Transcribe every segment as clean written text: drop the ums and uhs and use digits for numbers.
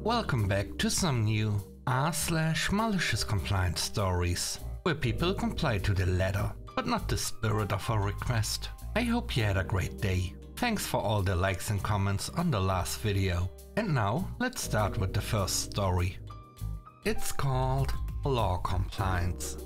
Welcome back to some new r/malicious compliance stories, where people comply to the letter, but not the spirit of a request. I hope you had a great day. Thanks for all the likes and comments on the last video. And now let's start with the first story. It's called Law Compliance.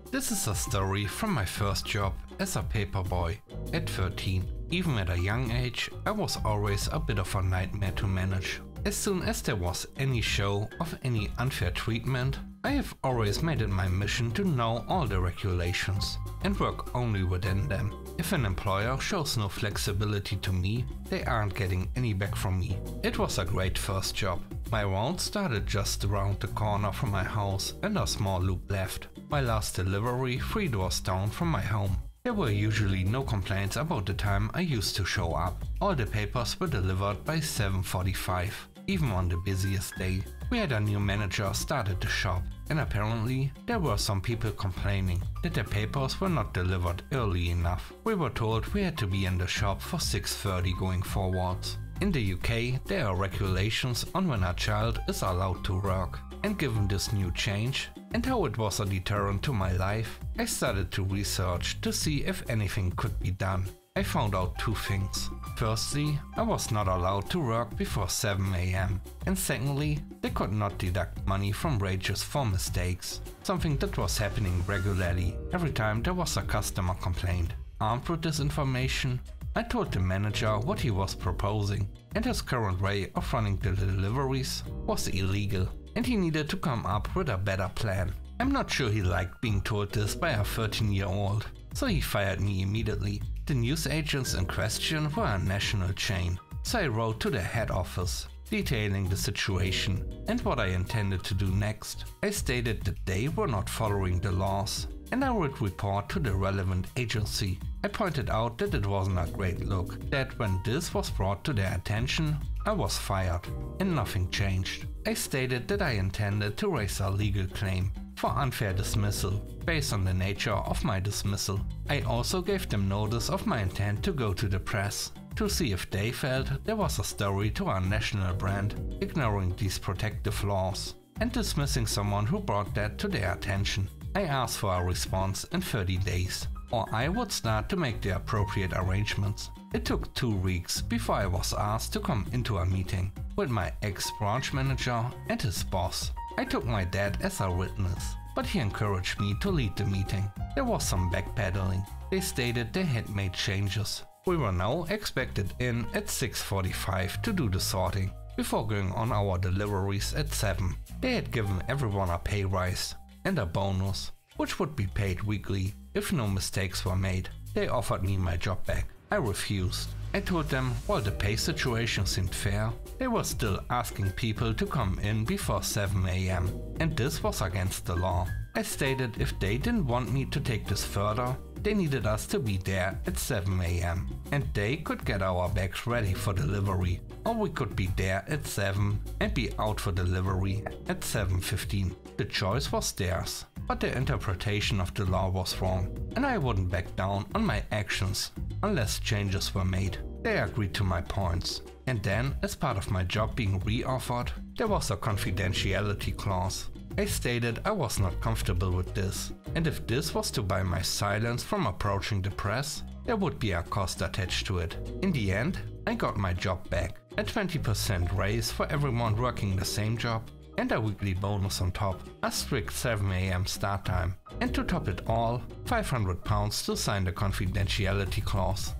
This is a story from my first job as a paperboy at 13. Even at a young age, I was always a bit of a nightmare to manage. As soon as there was any show of any unfair treatment, I have always made it my mission to know all the regulations and work only within them. If an employer shows no flexibility to me, they aren't getting any back from me. It was a great first job. My round started just around the corner from my house and a small loop left. My last delivery 3 doors down from my home. There were usually no complaints about the time I used to show up. All the papers were delivered by 7:45, even on the busiest day. We had a new manager start at the shop, and apparently there were some people complaining that their papers were not delivered early enough. We were told we had to be in the shop for 6:30 going forwards. In the UK, there are regulations on when a child is allowed to work, and given this new change and how it was a deterrent to my life, I started to research to see if anything could be done. I found out 2 things. Firstly, I was not allowed to work before 7 AM, and secondly, they could not deduct money from wages for mistakes, something that was happening regularly every time there was a customer complaint. Armed with this information, I told the manager what he was proposing, and his current way of running the deliveries was illegal, and he needed to come up with a better plan. I'm not sure he liked being told this by a 13-year-old, so he fired me immediately. The news agents in question were a national chain, so I wrote to the head office, detailing the situation and what I intended to do next. I stated that they were not following the laws, and I would report to the relevant agency. I pointed out that it wasn't a great look, that when this was brought to their attention, I was fired, and nothing changed. I stated that I intended to raise a legal claim for unfair dismissal, based on the nature of my dismissal. I also gave them notice of my intent to go to the press, to see if they felt there was a story to our national brand, ignoring these protective laws, and dismissing someone who brought that to their attention. I asked for a response in 30 days, or I would start to make the appropriate arrangements. It took 2 weeks before I was asked to come into a meeting with my ex-branch manager and his boss. I took my dad as a witness, but he encouraged me to lead the meeting. There was some backpedaling. They stated they had made changes. We were now expected in at 6:45 to do the sorting, before going on our deliveries at 7. They had given everyone a pay rise and a bonus, which would be paid weekly if no mistakes were made. They offered me my job back. I refused. I told them while the pay situation seemed fair, they were still asking people to come in before 7 AM, and this was against the law. I stated if they didn't want me to take this further, they needed us to be there at 7 AM, and they could get our bags ready for delivery, or we could be there at 7 and be out for delivery at 7:15. The choice was theirs, but their interpretation of the law was wrong, and I wouldn't back down on my actions unless changes were made. They agreed to my points, and then, as part of my job being re-offered, there was a confidentiality clause. I stated I was not comfortable with this, and if this was to buy my silence from approaching the press, there would be a cost attached to it. In the end, I got my job back, a 20% raise for everyone working the same job, and a weekly bonus on top, a strict 7 AM start time, and to top it all, £500 to sign the confidentiality clause.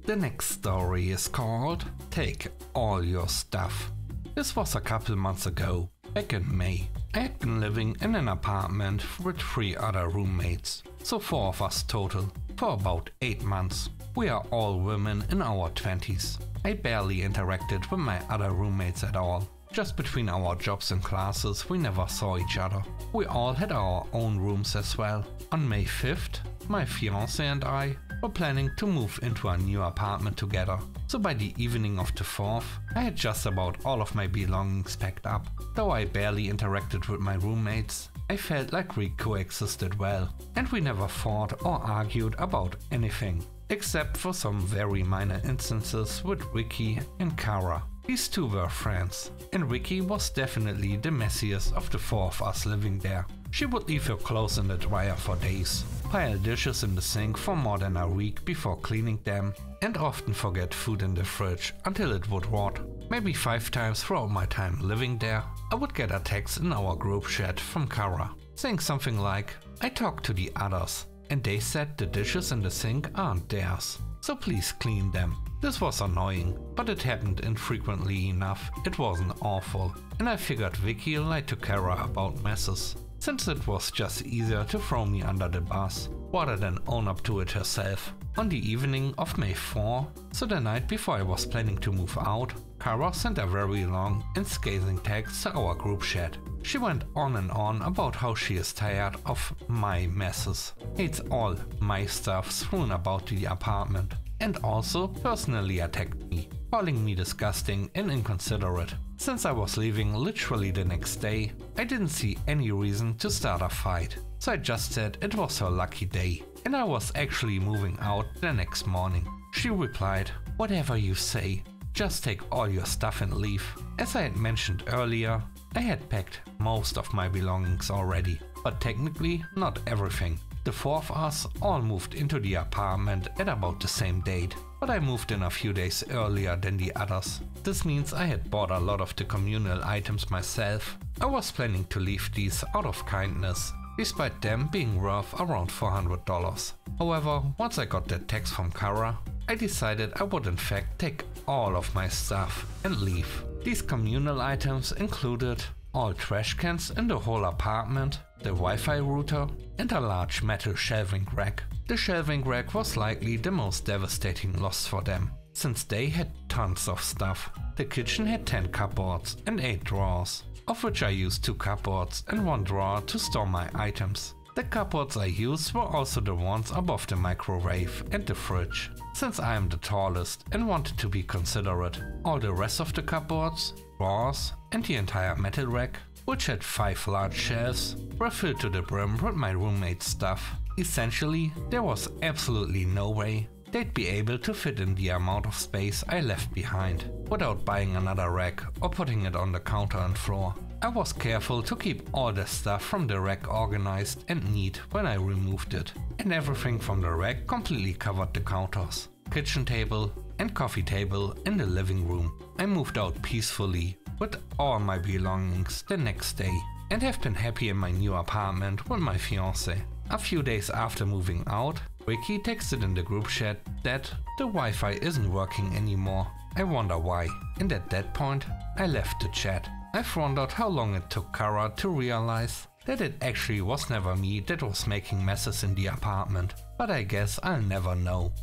The next story is called Take All Your Stuff. This was a couple months ago, back in May. I had been living in an apartment with 3 other roommates, so 4 of us total, for about 8 months. We are all women in our 20s. I barely interacted with my other roommates at all. Just between our jobs and classes, we never saw each other. We all had our own rooms as well. On May 5th, my fiancé and I were planning to move into a new apartment together. So by the evening of the 4th, I had just about all of my belongings packed up. Though I barely interacted with my roommates, I felt like we coexisted well, and we never fought or argued about anything, except for some very minor instances with Vicky and Kara. These two were friends, and Vicky was definitely the messiest of the four of us living there. She would leave her clothes in the dryer for days, pile dishes in the sink for more than a week before cleaning them, and often forget food in the fridge until it would rot. Maybe 5 times throughout my time living there, I would get a text in our group chat from Kara, saying something like, "I talked to the others, and they said the dishes in the sink aren't theirs, so please clean them." This was annoying, but it happened infrequently enough, it wasn't awful, and I figured Vicky lied to Kara about messes, since it was just easier to throw me under the bus, rather than own up to it herself. On the evening of May 4, so the night before I was planning to move out, Kara sent a very long and scathing text to our group chat. She went on and on about how she is tired of my messes, hates all my stuff thrown about the apartment, and also personally attacked me, calling me disgusting and inconsiderate. Since I was leaving literally the next day, I didn't see any reason to start a fight, so I just said it was her lucky day, and I was actually moving out the next morning. She replied, "Whatever you say, just take all your stuff and leave." As I had mentioned earlier, I had packed most of my belongings already, but technically not everything. The four of us all moved into the apartment at about the same date, but I moved in a few days earlier than the others. This means I had bought a lot of the communal items myself. I was planning to leave these out of kindness, despite them being worth around $400. However, once I got that text from Kara, I decided I would in fact take all of my stuff and leave. These communal items included all trash cans in the whole apartment, the Wi-Fi router, and a large metal shelving rack. The shelving rack was likely the most devastating loss for them, since they had tons of stuff. The kitchen had 10 cupboards and 8 drawers, of which I used 2 cupboards and 1 drawer to store my items. The cupboards I used were also the ones above the microwave and the fridge, since I am the tallest and wanted to be considerate. All the rest of the cupboards, drawers, and the entire metal rack, which had 5 large shelves, were filled to the brim with my roommate's stuff. Essentially, there was absolutely no way they'd be able to fit in the amount of space I left behind, without buying another rack or putting it on the counter and floor. I was careful to keep all the stuff from the rack organized and neat when I removed it, and everything from the rack completely covered the counters, kitchen table and coffee table in the living room. I moved out peacefully with all my belongings the next day and have been happy in my new apartment with my fiancé. A few days after moving out, Ricky texted in the group chat that the Wi-Fi isn't working anymore. I wonder why, and at that point I left the chat. I've wondered how long it took Kara to realize that it actually was never me that was making messes in the apartment, but I guess I'll never know.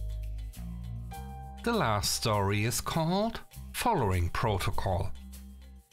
The last story is called Following Protocol.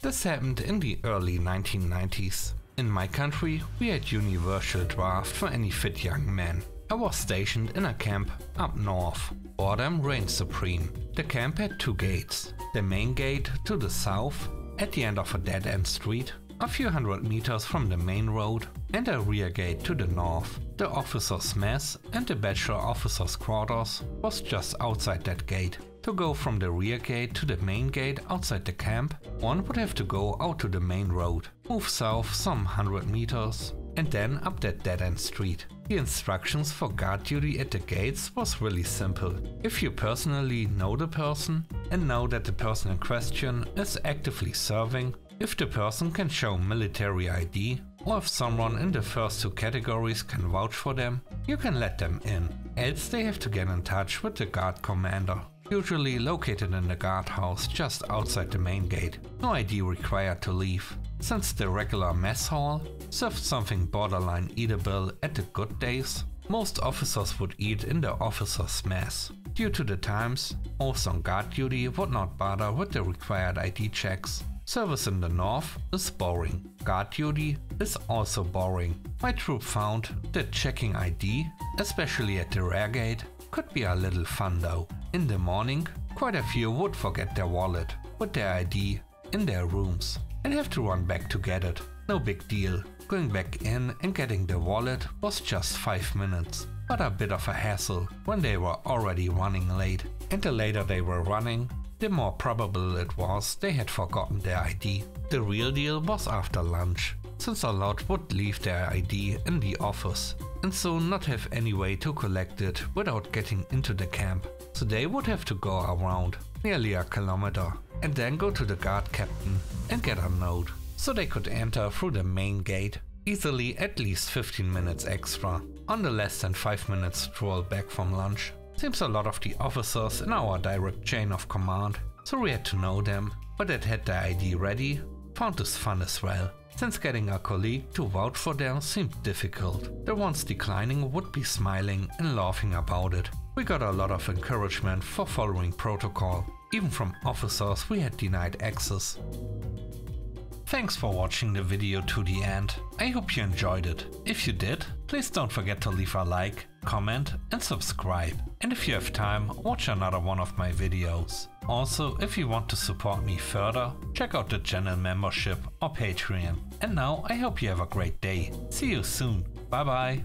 This happened in the early 1990s. In my country, we had universal draft for any fit young man. I was stationed in a camp up north. Boredom reigned supreme. The camp had 2 gates. The main gate to the south, at the end of a dead-end street, a few hundred meters from the main road, and a rear gate to the north. The officers' mess and the bachelor officers' quarters was just outside that gate. To go from the rear gate to the main gate outside the camp, one would have to go out to the main road, move south some 100 meters, and then up that dead-end street. The instructions for guard duty at the gates was really simple. If you personally know the person and know that the person in question is actively serving, if the person can show military ID, or if someone in the first 2 categories can vouch for them, you can let them in. Else they have to get in touch with the guard commander, usually located in the guardhouse just outside the main gate. No ID required to leave, since the regular mess hall served something borderline eatable at the good days. Most officers would eat in the officers' mess. Due to the times, most on guard duty would not bother with the required ID checks. Service in the north is boring. Guard duty is also boring. My troop found that checking ID, especially at the rear gate, could be a little fun though. In the morning, quite a few would forget their wallet with their ID in their rooms and have to run back to get it. No big deal. Going back in and getting the wallet was just 5 minutes, but a bit of a hassle when they were already running late. And the later they were running, the more probable it was they had forgotten their ID. The real deal was after lunch, since a lot would leave their ID in the office and so not have any way to collect it without getting into the camp. So they would have to go around nearly a kilometer and then go to the guard captain and get a note so they could enter through the main gate, easily at least 15 minutes extra on the less than 5 minutes stroll back from lunch. Seems a lot of the officers in our direct chain of command, so we had to know them, but that had their ID ready, found this fun as well, since getting a colleague to vouch for them seemed difficult. The ones declining would be smiling and laughing about it. We got a lot of encouragement for following protocol, even from officers we had denied access. Thanks for watching the video to the end. I hope you enjoyed it. If you did, please don't forget to leave a like, comment and subscribe. And if you have time, watch another one of my videos. Also, if you want to support me further, check out the channel membership or Patreon. And now I hope you have a great day. See you soon. Bye bye.